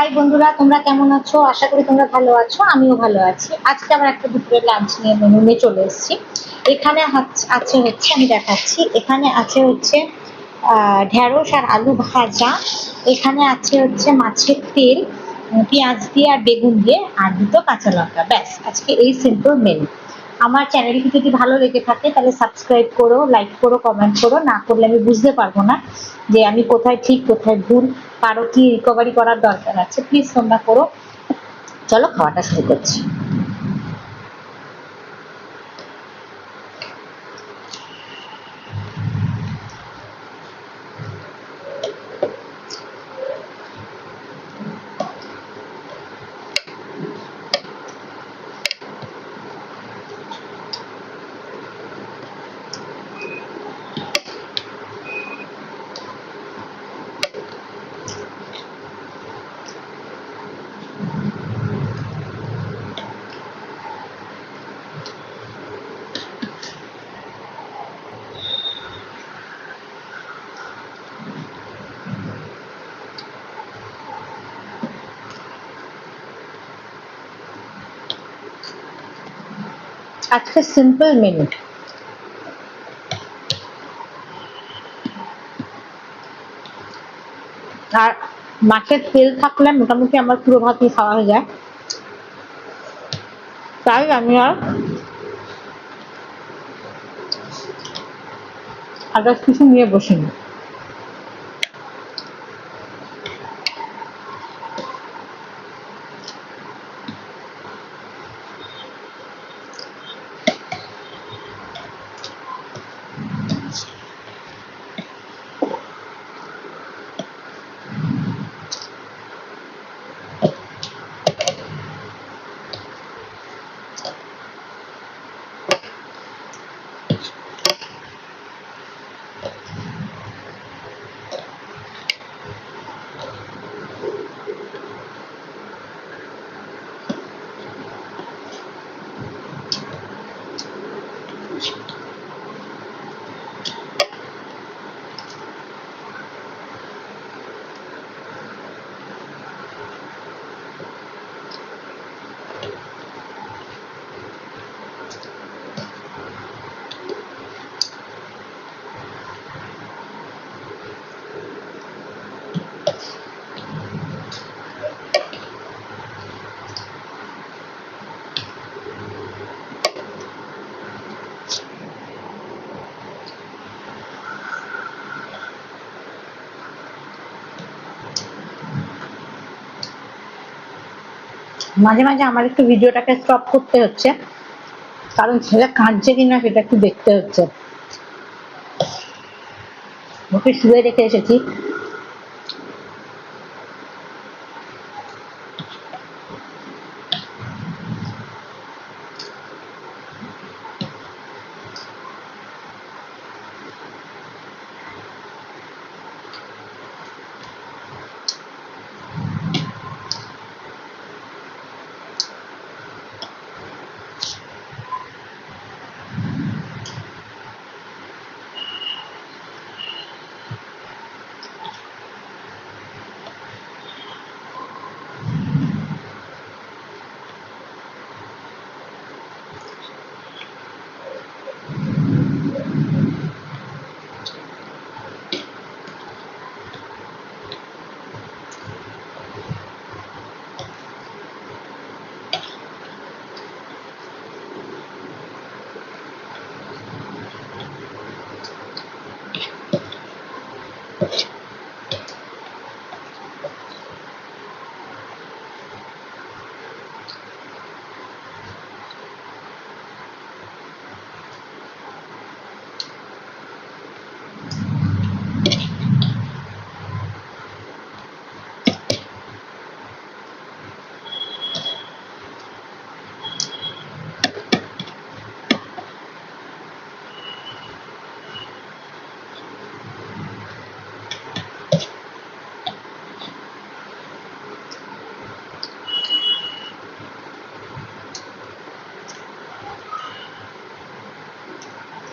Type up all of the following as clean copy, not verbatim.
High বন্ধুরা, তোমরা কেমন আছো? আশা করি তোমরা ভালো আছো, আমিও ভালো আছি। আজকে আমরা একটা দুপুরের লাঞ্চ নিয়ে মেনু নিয়ে চলে এসেছি। এখানে আছে হচ্ছে, আমি দেখাচ্ছি, এখানে আছে হচ্ছে ঢেঁড়স আর আলু ভাজা। এখানে আছে হচ্ছে মাছের তেল, পেঁয়াজ দিয়ে আর বেগুন দিয়ে, আর দুটো কাঁচা লঙ্কা। ব্যাস, আজকে এই সিম্পল মেনু। আমার চ্যানেলটি যদি ভালো লেগে থাকে তাহলে সাবস্ক্রাইব করো, লাইক করো, কমেন্ট করো। না করলে আমি বুঝতে পারবো না যে আমি কোথায় ঠিক কোথায় ভুল, কারো কি রিকভারি করার দরকার আছে। প্লিজ তোমরা করো। চলো খাওয়াটা শুরু করছি। আজকে সিম্পল মেনু। আর মাছের তেল থাকলে মোটামুটি আমার পুরো ভাতই খাওয়া হয়ে যায়, তাই আমি আর আদার্স কিছু নিয়ে বসিনি। মাঝে মাঝে আমার একটু ভিডিওটাকে স্টপ করতে হচ্ছে, কারণ ছেলে কাঁদছে কিনা সেটা একটু দেখতে হচ্ছে। ওকে শুয়ে রেখে এসেছি।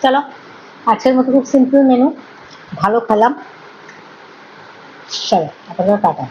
চলো, আজকের মতো খুব সিম্পল মেনু, ভালো খেলাম। চলো, আপনারা টাটা।